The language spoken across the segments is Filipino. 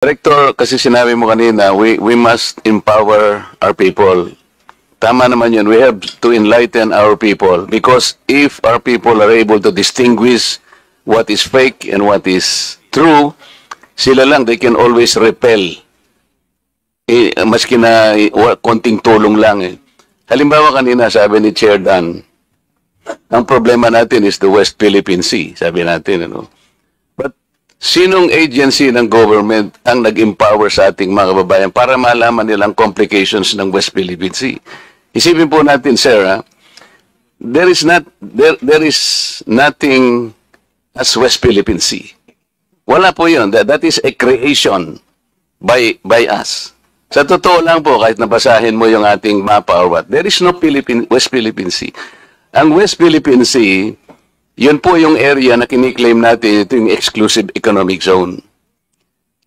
Director, kasi sinabi mo kanina, we must empower our people. Tama naman yun. We have to enlighten our people because if our people are able to distinguish what is fake and what is true, sila lang, they can always repel. Maski na konting tulong lang. Halimbawa kanina, sabi ni Chair Dan, ang problema natin is the West Philippine Sea, sabi natin. But sinong agency ng government ang nag-empower sa ating mga kababayan para malaman nilang complications ng West Philippine Sea? Isipin po natin, sir, there is nothing as West Philippine Sea. Wala po yun. That is a creation by us. Sa totoo lang po, kahit nabasahin mo yung ating mapa or what, there is no West Philippine Sea. Ang West Philippine Sea, yun po yung area na kiniklaim natin, ito yung exclusive economic zone.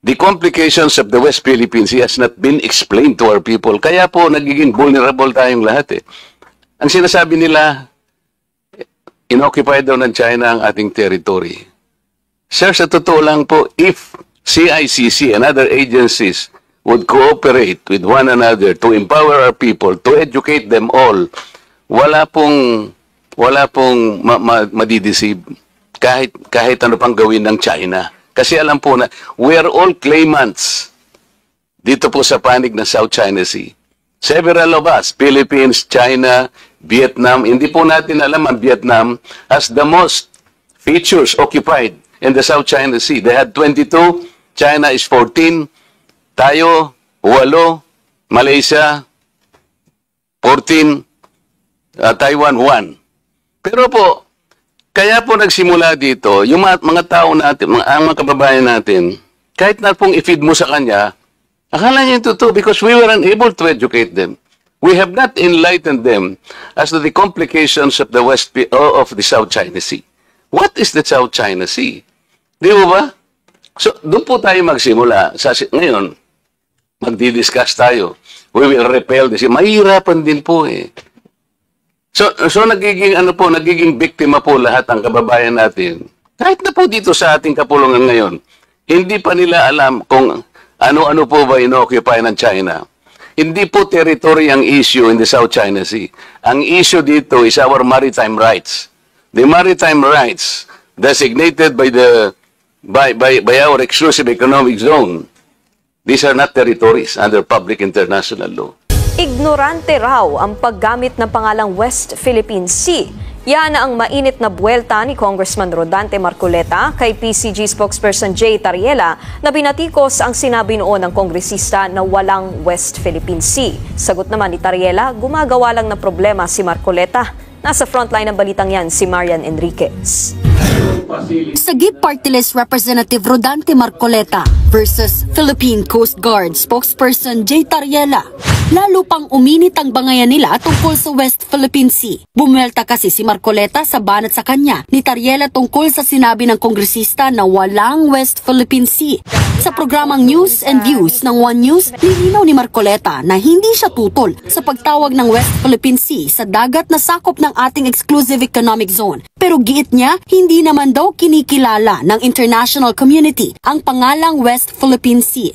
The complications of the West Philippine Sea has not been explained to our people. Kaya po, nagiging vulnerable tayong lahat. Ang sinasabi nila, inoccupy daw ng China ang ating territory. Sir, sa totoo lang po, if CICC and other agencies would cooperate with one another to empower our people, to educate them all, wala pong madideceive kahit ano pang gawin ng China. Kasi alam po na, we are all claimants dito po sa panig ng South China Sea. Several of us, Philippines, China, Vietnam, hindi po natin alam ang Vietnam has the most features occupied in the South China Sea. They had 22, China is 14, tayo, 8, Malaysia, 14, Taiwan, 1. Pero po, kaya po nagsimula dito, yung mga tao natin, mga kababayan natin, kahit na pong i-feed mo sa kanya, akala niya yung totoo because we were unable to educate them. We have not enlightened them as to the complications of the South China Sea. What is the South China Sea? Di ba? So, doon po tayo magsimula. Ngayon, magdi-discuss tayo. We will repel this. Mahirapan din po So nagiging biktima po lahat ang kababayan natin. Kahit na po dito sa ating kapulungan ngayon, hindi pa nila alam kung ano-ano po ba ino-occupy ng China. Hindi po territory ang issue in the South China Sea. Ang issue dito is our maritime rights. The maritime rights designated by our exclusive economic zone. These are not territories under public international law. Ignorante raw ang paggamit ng pangalang West Philippine Sea. Yan ang mainit na buwelta ni Congressman Rodante Marcoleta kay PCG spokesperson Jay Tariela na binatikos ang sinabi noon ng kongresista na walang West Philippine Sea. Sagot naman ni Tariela, gumagawa lang ng problema si Marcoleta. Nasa frontline ng balitang yan si Marian Enriquez. Sagip Party List Representative Rodante Marcoleta versus Philippine Coast Guard spokesperson Jay Tariela. Lalo pang uminit ang bangayan nila tungkol sa West Philippine Sea. Bumuelta kasi si Marcoleta sa banat sa kanya ni Tariela tungkol sa sinabi ng kongresista na walang West Philippine Sea. Sa programang News and Views ng One News, nilinaw ni Marcoleta na hindi siya tutol sa pagtawag ng West Philippine Sea sa dagat na sakop ng ating exclusive economic zone. Pero giit niya, hindi naman daw kinikilala ng international community ang pangalang West Philippine Sea.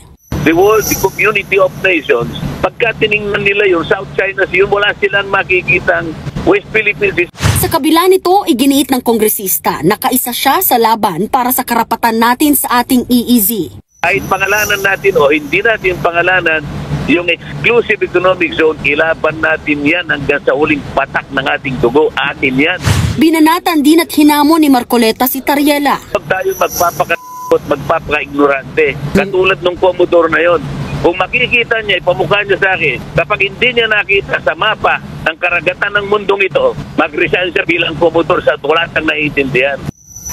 The community of nations, pagka tiningnan nila yung South China Sea, wala silang makikitang West Philippine Sea. Sa kabila nito, iginiit ng kongresista na kaisa siya sa laban para sa karapatan natin sa ating EEZ. Kahit pangalanan natin o hindi natin pangalanan, yung exclusive economic zone, ilaban natin yan hanggang sa uling patak ng ating dugo, atin yan. Binanatan din at hinamon ni Marcoleta si Tariela. Huwag tayo magpapaka-ignorante. Katulad ng Commodore na yon. Kung makikita niya, ipamukha niya sa akin, kapag hindi niya nakita sa mapa ng karagatan ng mundong ito, mag-resign siya bilang Commodore sa wala siyang naiintindihan.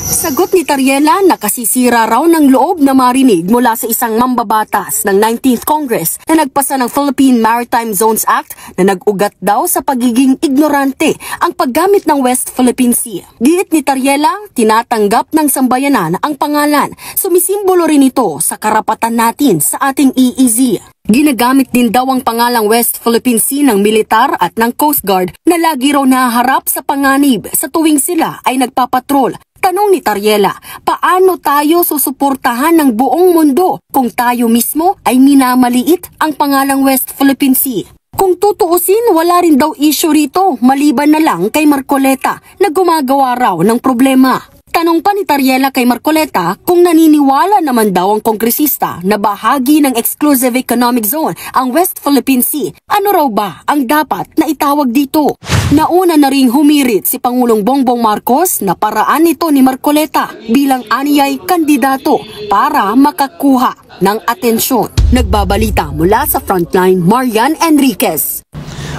Sagot ni Tariela na kasisira raw ng loob na marinig mula sa isang mambabatas ng 19th Congress na nagpasa ng Philippine Maritime Zones Act na nag-ugat daw sa pagiging ignorante ang paggamit ng West Philippine Sea. Giit ni Tariela, tinatanggap ng sambayanan ang pangalan. Sumisimbolo rin ito sa karapatan natin sa ating EEZ. Ginagamit din daw ang pangalang West Philippine Sea ng militar at ng Coast Guard na lagi raw nahaharap sa panganib sa tuwing sila ay nagpapatrol. Tanong ni Tariela, paano tayo susuportahan ng buong mundo kung tayo mismo ay minamaliit ang pangalang West Philippine Sea? Kung tutuusin, wala rin daw issue rito maliban na lang kay Marcoleta na gumagawa raw ng problema. Tanong pa ni Tariela kay Marcoleta kung naniniwala naman daw ang kongresista na bahagi ng Exclusive Economic Zone ang West Philippine Sea. Ano raw ba ang dapat na itawag dito? Nauna na ring humirit si Pangulong Bongbong Marcos na paraan nito ni Marcoleta bilang aniyay kandidato para makakuha ng atensyon. Nagbabalita mula sa Frontline, Marian Enriquez.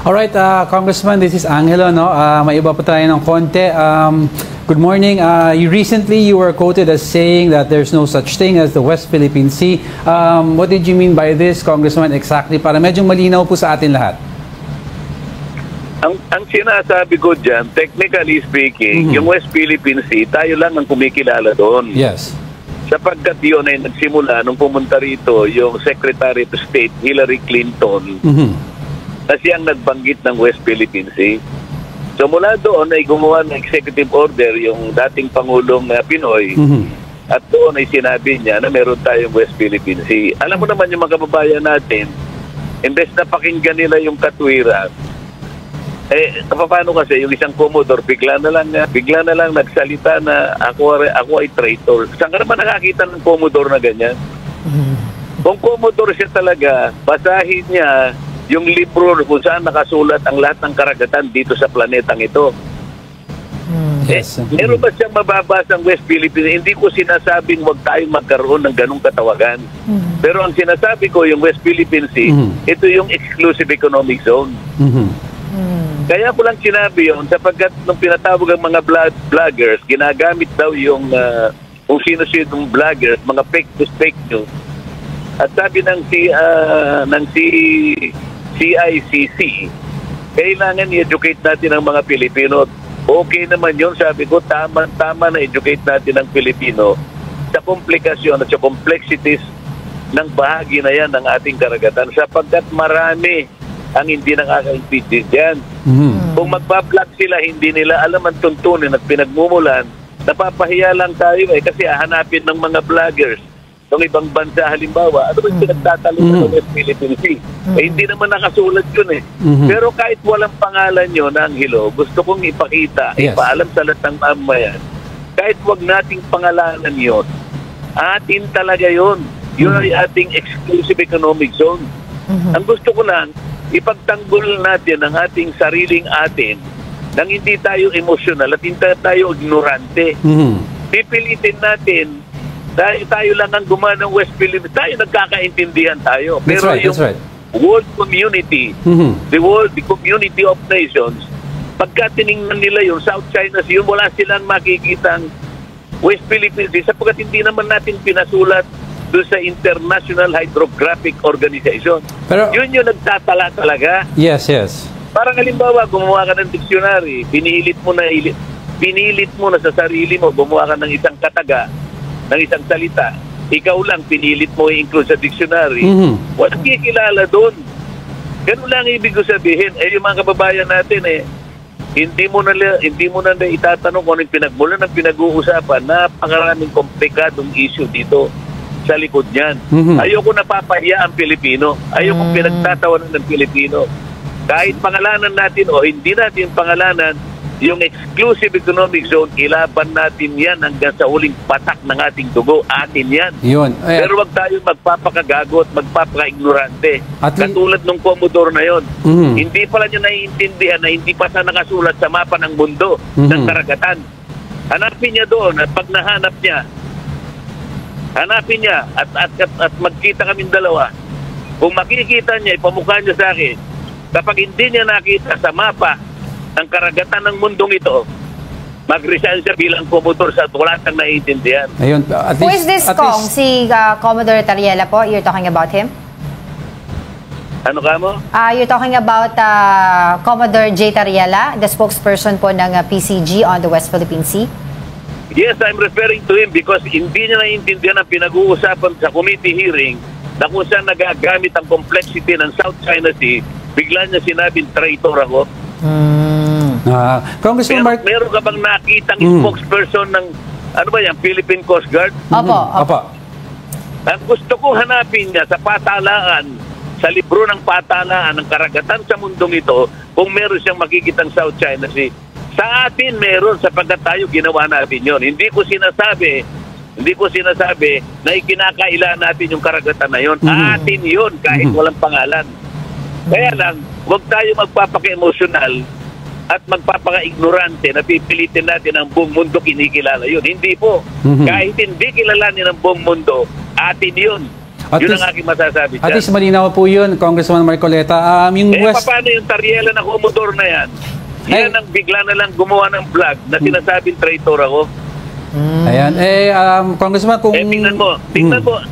Alright, Congressman, this is Angelo. No? May iba pa tayo ng konti. Good morning. You were quoted as saying that there's no such thing as the West Philippine Sea. What did you mean by this, Congressman, exactly? Para medyo malinaw po sa atin lahat. Ang sinasabi ko dyan, technically speaking, yung West Philippine Sea, tayo lang ang kumikilala doon. Yes. Sapagkat yun ay nagsimula nung pumunta rito yung Secretary of State Hillary Clinton na siyang nagbanggit ng West Philippine Sea. So mula doon ay gumawa ng executive order yung dating Pangulong Pinoy at doon ay sinabi niya na meron tayong West Philippine Sea. Alam mo naman yung mga kababayan natin, imbes na pakinggan nila yung katwiran, paano kasi yung isang Commodore bigla na lang nagsalita na ako ay traitor. Saan ka naman nakakita ng Commodore na ganyan? Kung Commodore siya talaga, basahin niya yung libro kung saan nakasulat ang lahat ng karagatan dito sa planetang ito. Yes. Meron ba siyang mababasang West Philippines? Hindi ko sinasabing huwag tayong magkaroon ng ganong katawagan. Pero ang sinasabi ko, yung West Philippine Sea, ito yung exclusive economic zone. Kaya ko lang sinabi yun sapagkat nung pinatawag ang mga vloggers, ginagamit daw yung kung sino-sinong vloggers, mga fake news. At sabi ng CICC, kailangan i-educate natin ang mga Pilipino. Okay naman yun, sabi ko, tama na educate natin ang Pilipino sa komplikasyon at sa complexities ng bahagi na yan ng ating karagatan sapagkat marami ang hindi nakakaintindi dyan. Kung magbablog sila, hindi nila alam ang tuntunin at pinagmumulan, napapahiya lang tayo kasi hahanapin ng mga vloggers ng ibang bansa halimbawa, ano ba yung pinagtatalong ng West Philippine Sea? Hindi naman nakasulat yun Pero kahit walang pangalan yun, Angelo, gusto kong ipakita, ipaalam sa lahat ng mamayan, kahit wag nating pangalanan yun, atin talaga yun. Yun ay ating exclusive economic zone. Ang gusto ko lang, ipagtanggol natin ang ating sariling atin nang hindi tayo emosyonal at hindi tayo ignorante. Pipilitin natin tayo lang ang gumawa ng West Philippines. Tayo nagkakaintindihan tayo. Pero yung world community, the community of nations, pagka tiningnan nila yung South China Sea, wala silang makikitang West Philippines Sea sapagkat hindi naman natin pinasulat doon sa International Hydrographic Organization. Pero yun yung nagtatala talaga. Yes. Parang halimbawa, gumawa ka ng dictionary, pinilit mo na sa sarili mo, gumawa ka ng isang kataga, ng isang salita, ikaw lang pinilit mo i-include sa dictionary, walang kikilala doon. Ganun lang ibig ko sabihin. Yung mga kababayan natin hindi mo na itatanong kung anong pinagmulan ng pinag-uusapan. Napakaraming komplikadong issue dito sa likod niyan. Ayoko napapahiya ang Pilipino. Ayoko pinagtatawanan ng Pilipino. Kahit pangalanan natin o hindi natin pangalanan, yung exclusive economic zone, ilaban natin yan hanggang sa huling patak ng ating dugo. Atin yan. Yun. Pero wag tayo magpapakagago at magpapaka-ignorante. Katulad ng Commodore na yon. Hindi pala niya naiintindihan na hindi pa siya nakasulat sa mapa ng mundo ng karagatan. Hanapin niya doon at pag nahanap niya, at magkita kaming dalawa. Kung makikita niya, ipamukha niya sa akin. Kapag hindi niya nakita sa mapa ng karagatan ng mundong ito, mag-resign siya bilang Commodore sa wala siyang naiintindihan. Ayun, Who is this, Kong? Si Commodore Tariela po? You're talking about him? Ano ka mo? You're talking about Commodore J. Tariela, the spokesperson po ng PCG on the West Philippine Sea? Yes, I'm referring to him because hindi niya naiintindihan ang pinag-uusapan sa committee hearing na kung saan nagagamit ang complexity ng South China Sea, bigla niya sinabing traitor ako. Congressman Mark, meron ka bang nakitang spokesperson ng ano ba yan, Philippine Coast Guard? Opo. Opo. Ang gusto ko hanapin niya sa patalaan, sa libro ng patalaan ng karagatan sa mundong ito, kung meron siyang makikitang South China Sea. Sa atin meron sapagkat tayo ginawa natin yon. Hindi ko sinasabi na ikinakailangan natin yung karagatan na yon. Atin yon kahit walang pangalan. Kaya lang, huwag tayo magpapaka-emosyonal at magpapaka-ignorante na pipilitin natin ang buong mundo kinikilala yun. Hindi po. Kahit hindi kilalanin ng buong mundo, atin yun. Yun ang aking masasabi At dyan. least malinaw po yun, Congressman Marcoleta. Yung Paano yung Tariela na Commodore na yan? Yan ang bigla na lang gumawa ng vlog na sinasabing traitor ako. Ayan. Congressman, kung... Tingnan mo,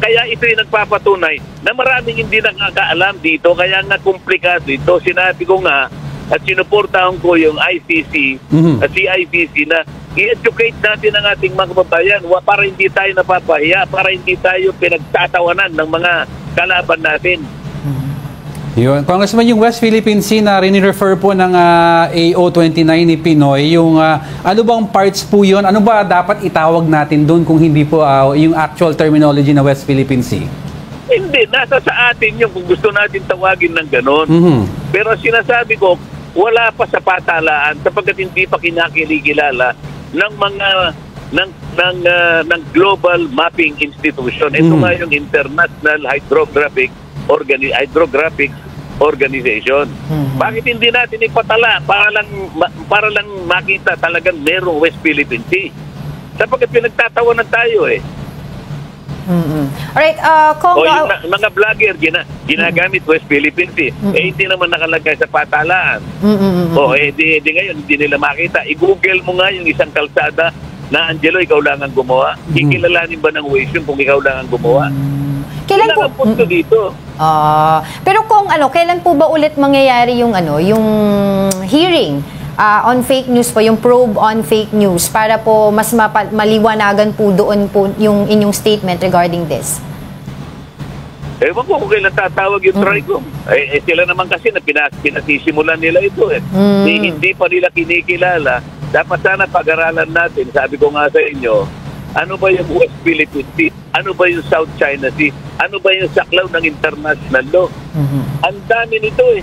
kaya ito yung nagpapatunay na maraming hindi nakakaalam dito, kaya nga komplikado ito. Sinabi ko nga, at sinuportahan ko yung ICC at CICC na i-educate natin ang ating mga kababayan para hindi tayo napapahiya, para hindi tayo pinagtatawanan ng mga kalaban natin. Yun. Congressman, yung West Philippine Sea na rini-refer po ng AO29 ni Pinoy, yung ano bang parts po yun? Ano ba dapat itawag natin doon kung hindi po yung actual terminology na West Philippine Sea? Hindi, nasa sa atin yung kung gusto natin tawagin ng ganon. Pero sinasabi ko, wala pa sa patalaan sapagkat hindi pa kinakiligilala ng mga ng global mapping institution. Ito nga yung International Hydrographic Organization. Bakit hindi natin ipatala para lang makita talagang merong West Philippine Sea? Sapagkat pinagtatawanan tayo eh. Alright, O yung mga vlogger ginagamit West Philippine Sea. Hindi naman nakalagay sa patalaan. Di ngayon hindi nila makita. I-google mo nga yung isang kalsada na Angelo, ikaw lang ang gumawa. Ikilalanin ba ng Waze yun kung ikaw lang ang gumawa? Kailan po? Ang punto dito. Pero kung kailan po ba ulit mangyayari yung yung hearing on fake news po, yung probe on fake news para po mas maliwanagan po doon po yung inyong statement regarding this? Ewan ko kung kailan tatawag yung TRICOM. Sila naman kasi na pinasisimulan nila ito eh. Hindi pa nila kinikilala. Dapat sana pag-aralan natin, sabi ko nga sa inyo, ano ba yung West Philippine Sea? Ano ba yung South China Sea? Ano ba yung saklaw ng international law? Ang dami nito eh.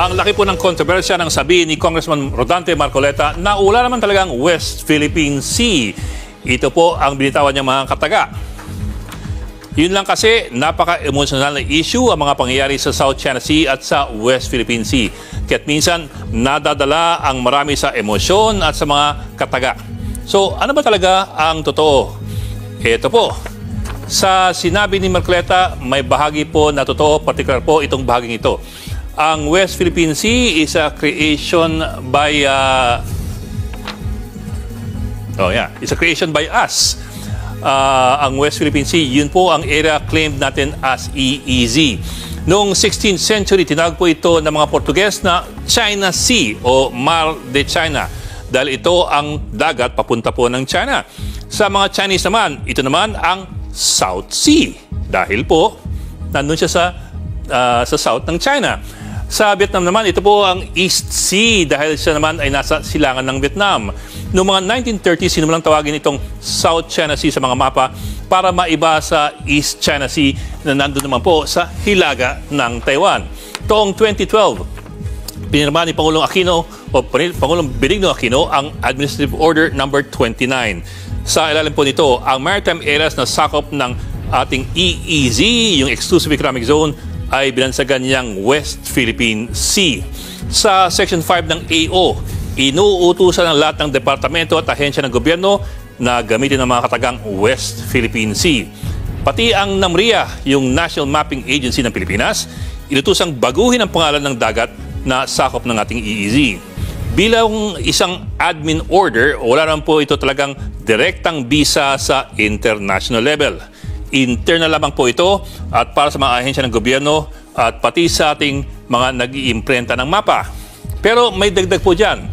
Ang laki po ng kontrobersya ng sabi ni Congressman Rodante Marcoleta na wala naman talagang West Philippine Sea. Ito po ang binitawan niyang mga kataga. Yun lang kasi napaka-emotional na issue ang mga pangyayari sa South China Sea at sa West Philippine Sea. Kaya't minsan nadadala ang marami sa emosyon at sa mga kataga. So ano ba talaga ang totoo? Ito po. Sa sinabi ni Marcoleta, may bahagi po na totoo, particular po itong bahaging ito. Ang West Philippine Sea is a creation by it's a creation by us. Ang West Philippine Sea, yun po ang area claimed natin as EEZ. Noong 16th century, tinawag po ito ng mga Portuges na China Sea o Mar de China dahil ito ang dagat papunta po ng China. Sa mga Chinese naman, ito naman ang South Sea dahil po nandun siya sa south ng China. Sa Vietnam naman, ito po ang East Sea dahil siya naman ay nasa silangan ng Vietnam. Noong mga 1930s, sinulang tawagin itong South China Sea sa mga mapa para maiba sa East China Sea na nandun naman po sa hilaga ng Taiwan. Taong 2012, pinirma ni Pangulong Aquino o Pangulong Benigno Aquino ang Administrative Order No. 29. Sa ilalim po nito, ang maritime areas na sakop ng ating EEZ, yung Exclusive Economic Zone, ay binansagan niyang West Philippine Sea. Sa Section 5 ng AO, inuutusan ng lahat ng departamento at ahensya ng gobyerno na gamitin ang mga katagang West Philippine Sea. Pati ang NAMRIA, yung National Mapping Agency ng Pilipinas, inutusang baguhin ang pangalan ng dagat na sakop ng ating EEZ. Bilang isang admin order, wala naman po ito talagang direktang bisa sa international level. Internal lamang po ito at para sa mga ahensya ng gobyerno at pati sa ating mga nag-iimprenta ng mapa. Pero may dagdag po dyan.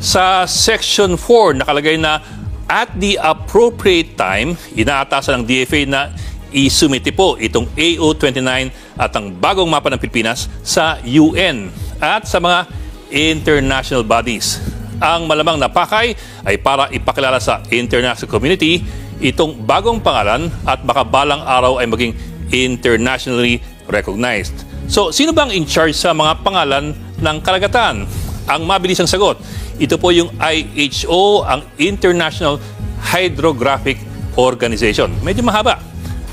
Sa Section 4, nakalagay na at the appropriate time, inaatasan ng DFA na isumiti po itong AO29 at ang bagong mapa ng Pilipinas sa UN at sa mga international bodies. Ang malamang na pakay ay para ipakilala sa international community itong bagong pangalan at baka balang araw ay maging internationally recognized. So, sino bang in charge sa mga pangalan ng karagatan? Ang mabilisang sagot, ito po yung IHO, ang International Hydrographic Organization. Medyo mahaba.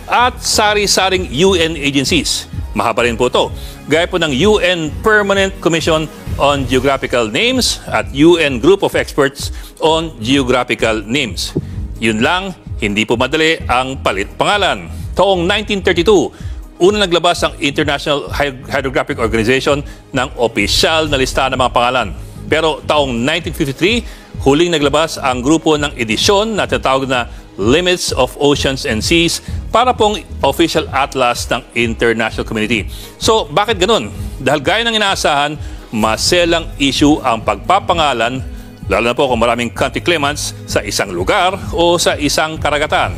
At sari-saring UN agencies. Mahaba rin po ito. Gaya po ng UN Permanent Commission on Geographical Names at UN Group of Experts on Geographical Names. Yun lang, hindi po madali ang palit pangalan. Taong 1932, una naglabas ang International Hydrographic Organization ng opisyal na listahan ng mga pangalan. Pero taong 1953, huling naglabas ang grupo ng edisyon na tinatawag na Limits of Oceans and Seas para pong official atlas ng international community. So, bakit ganun? Dahil gaya ng inaasahan, maselang issue ang pagpapangalan, lalo na po kung maraming country claimants sa isang lugar o sa isang karagatan.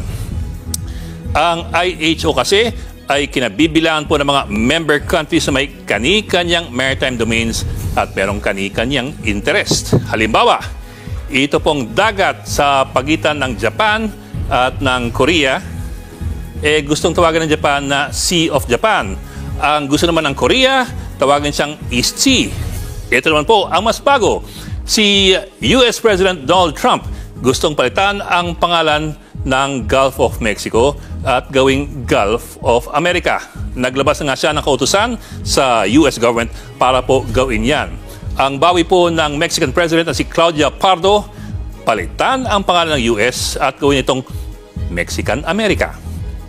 Ang IHO kasi ay kinabibilangan po ng mga member countries na may kani-kanyang maritime domains at merong kani-kanyang interest. Halimbawa, ito pong dagat sa pagitan ng Japan at ng Korea, gustong tawagan ng Japan na Sea of Japan. Ang gusto naman ng Korea, tawagan siyang East Sea. Ito naman po ang mas bago. Si US President Donald Trump gustong palitan ang pangalan ng Gulf of Mexico at gawing Gulf of America. Naglabas na nga siya ng kautusan sa US government para po gawin yan. Ang bawi po ng Mexican President na si Claudia Pardo, palitan ang pangalan ng US at gawin itong Mexican America.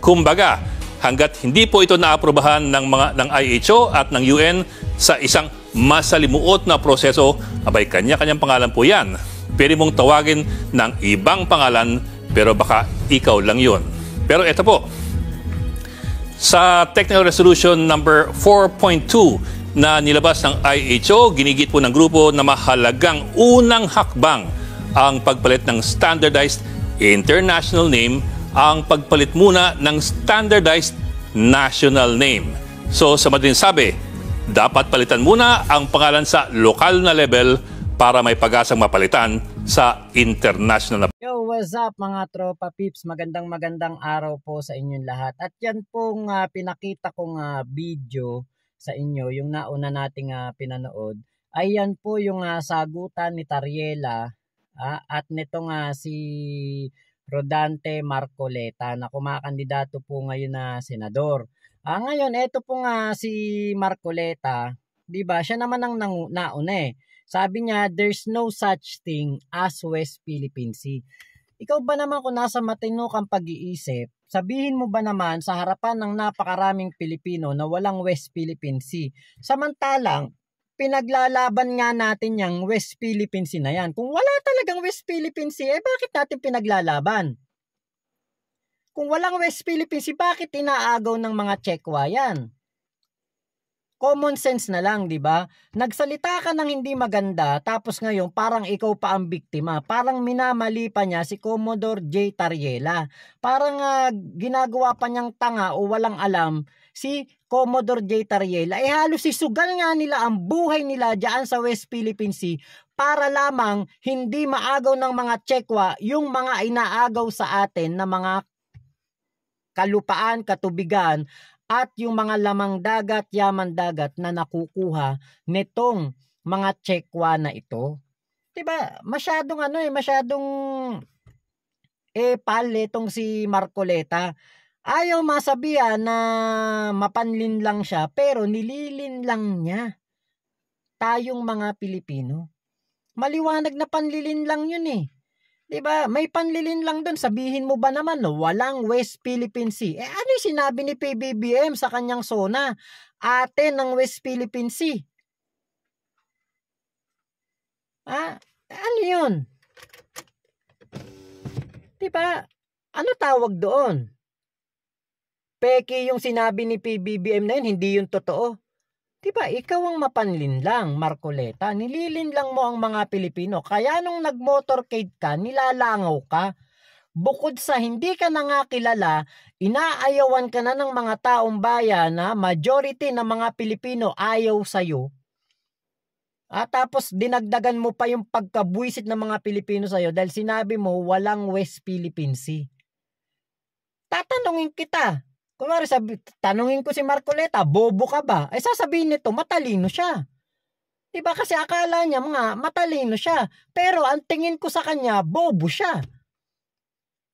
Kumbaga, hanggat hindi po ito naaprubahan ng IHO at ng UN sa isang masalimuot na proseso, abay kanya-kanyang pangalan po yan. Pwede mong tawagin ng ibang pangalan pero baka ikaw lang yun. Pero ito po, sa Technical Resolution number 4.2 na nilabas ng IHO, ginigit po ng grupo na mahalagang unang hakbang ang pagpalit ng standardized international name, ang pagpalit muna ng standardized national name. So sa madaling sabi, dapat palitan muna ang pangalan sa lokal na level para may pag-asang mapalitan sa international na. Yo, what's up mga tropa peeps? Magandang araw po sa inyong lahat. At yan pong pinakita kong video sa inyo, yung nauna nating pinanood, ay yan po yung sagutan ni Tariela at nitong si Rodante Marcoleta na kumakandidato po ngayon na senador. Ngayon, eto po si Marcoleta, di ba? Siya naman ang nauna eh. Sabi niya, there's no such thing as West Philippine Sea. Ikaw ba naman kung nasa matino kang pag-iisip, sabihin mo ba naman sa harapan ng napakaraming Pilipino na walang West Philippine Sea? Samantalang, pinaglalaban nga natin yung West Philippine Sea na yan. Kung wala talagang West Philippine Sea, bakit natin pinaglalaban? Kung walang West Philippine Sea, bakit inaagaw ng mga Chekwa yan? Common sense na lang, di ba? Nagsalita ka ng hindi maganda, tapos ngayon parang ikaw pa ang biktima. Parang minamali pa niya si Commodore J. Tariela. Parang ginagawa pa niyang tanga o walang alam si Commodore J. Tariela. Halos isugal nga nila ang buhay nila dyan sa West Philippine Sea para lamang hindi maagaw ng mga Chekwa yung mga inaagaw sa atin na mga kalupaan, katubigan, at yung mga lamang dagat, yaman dagat na nakukuha nitong mga Chekwa na ito. Diba? Masyadong pal itong si Marcoleta. Ayaw masabihan na mapanlin lang siya, pero nililin lang niya tayong mga Pilipino. Maliwanag na panlilin lang yun eh. Diba? May panlilin lang doon. Sabihin mo ba naman no, walang West Philippine Sea? Ano yung sinabi ni PBBM sa kanyang SONA? Atin ng West Philippine Sea. Ano yun? Diba? Ano tawag doon? Peki yung sinabi ni PBBM na yun, hindi yun totoo. Diba, ikaw ang mapanlin lang, Marcoleta. Nililin lang mo ang mga Pilipino. Kaya nung nag-motorcade ka, nilalangaw ka. Bukod sa hindi ka na nga kilala, inaayawan ka na ng mga taong bayan na majority ng mga Pilipino ayaw sa'yo. Tapos dinagdagan mo pa yung pagkabuisit ng mga Pilipino sa'yo dahil sinabi mo walang West Philippine Sea. Tatanungin kita. Kunwari tanungin ko si Marcoleta, bobo ka ba? Ay sasabihin nito, matalino siya. Diba kasi akala niya mga matalino siya. Pero ang tingin ko sa kanya, bobo siya.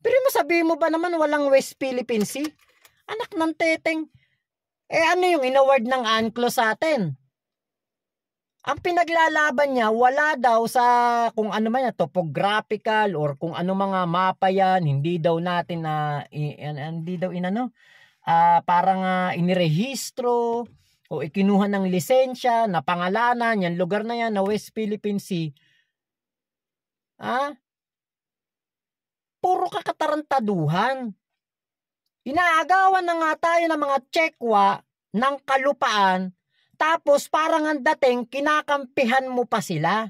Pero masabihin mo ba naman walang West Philippine Sea? Anak ng teteng. Ano yung inaward ng UNCLOS sa atin? Ang pinaglalaban niya, wala daw sa kung ano man yan, topographical or kung ano mga mapa yan, hindi daw natin hindi daw parang inirehistro o ikinuha ng lisensya na pangalanan, yan lugar na yan na West Philippine Sea. Puro kakatarantaduhan. Inaagawan na nga tayo ng mga tsekwa ng kalupaan. Tapos parang ang dating, kinakampihan mo pa sila.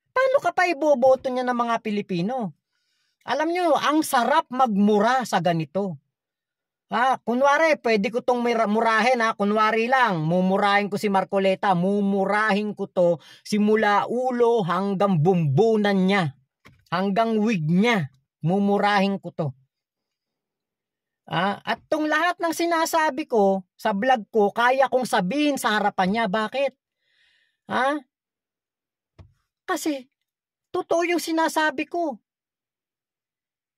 Paano ka pa iboboto niya ng mga Pilipino? Alam nyo, ang sarap magmura sa ganito. Kunwari, pwede ko tong murahin. Kunwari lang, mumurahin ko si Marcoleta. Mumurahin ko to simula ulo hanggang bumbunan niya. Hanggang wig niya. Mumurahin ko to. At tong lahat ng sinasabi ko sa vlog ko, kaya kong sabihin sa harapan niya. Bakit? Kasi, totoo yung sinasabi ko.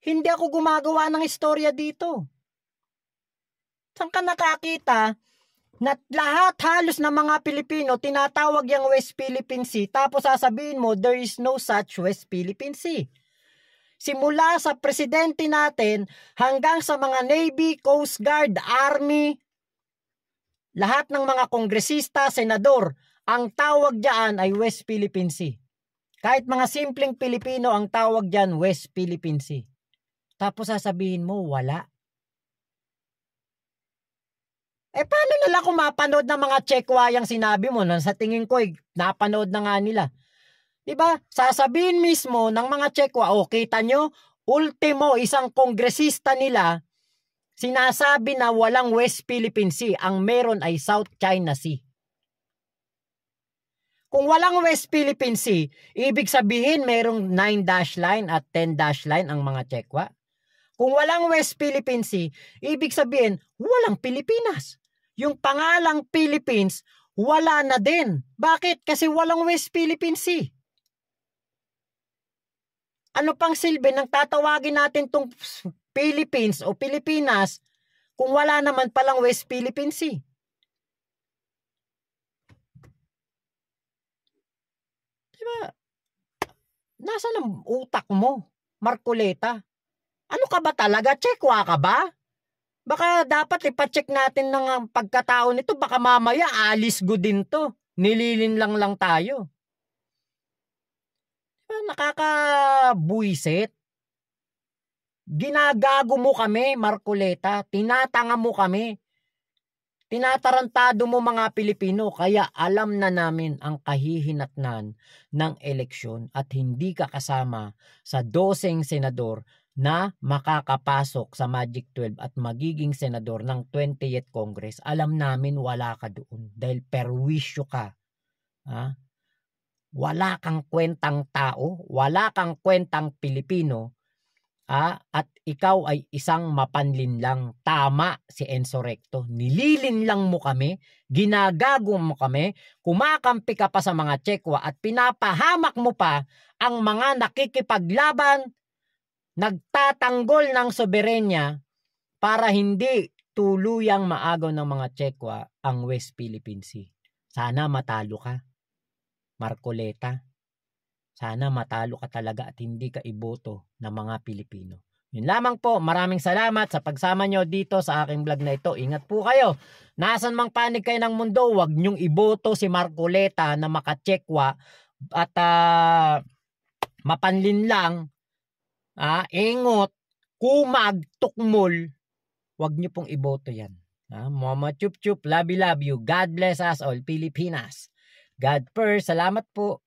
Hindi ako gumagawa ng istorya dito. Saan ka nakakita na lahat halos ng mga Pilipino tinatawag yung West Philippine Sea, tapos sasabihin mo, there is no such West Philippine Sea. Simula sa presidente natin hanggang sa mga Navy, Coast Guard, Army, lahat ng mga kongresista, senador, ang tawag diyan ay West Philippine Sea. Kahit mga simpleng Pilipino, ang tawag diyan West Philippine Sea. Tapos sasabihin mo, wala. Paano nila kung mapanood ng mga tsekwa yung sinabi mo? Sa tingin ko, napanood na nga nila. Diba? Sasabihin mismo ng mga tsekwa, kita nyo, ultimo isang kongresista nila, sinasabi na walang West Philippine Sea, ang meron ay South China Sea. Kung walang West Philippine Sea, ibig sabihin merong 9-dash line at 10-dash line ang mga tsekwa. Kung walang West Philippine Sea, ibig sabihin walang Pilipinas. Yung pangalang Philippines, wala na din. Bakit? Kasi walang West Philippine Sea. Ano pang silbi nang tatawagin natin tong Philippines o Pilipinas kung wala naman palang West Philippine Sea? Diba? Nasaan ang utak mo, Marcoleta? Ano ka ba talaga? Tsekwa ka ba? Baka dapat ipacheck natin ng pagkatao nito. Baka mamaya alis go din to. Nililin lang tayo. Nakakabuisit. Ginagago mo kami, Marcoleta. Tinatanga mo kami. Tinatarantado mo mga Pilipino. Kaya alam na namin ang kahihinatnan ng eleksyon at hindi ka kasama sa 12 senador na makakapasok sa Magic 12 at magiging senador ng 20th Congress. Alam namin wala ka doon dahil perwisyo ka. Wala kang kwentang tao, wala kang kwentang Pilipino, at ikaw ay isang mapanlin lang. Tama si Enzo Recto. Nililin lang mo kami, ginagago mo kami, kumakampi ka pa sa mga tsekwa at pinapahamak mo pa ang mga nakikipaglaban, nagtatanggol ng soberenya para hindi tuluyang maagaw ng mga tsekwa ang West Philippine Sea. Sana matalo ka, Marcoleta. Sana matalo ka talaga at hindi ka iboto ng mga Pilipino. Yun lamang po. Maraming salamat sa pagsama nyo dito sa aking vlog na ito. Ingat po kayo. Nasaan mang panig kayo ng mundo, huwag nyong iboto si Marcoleta na makatsekwa at mapanlin lang, ingot, kumag, tukmol. Huwag nyo pong iboto yan. Mama chup chup, love you. God bless us all, Pilipinas. God first. Salamat po.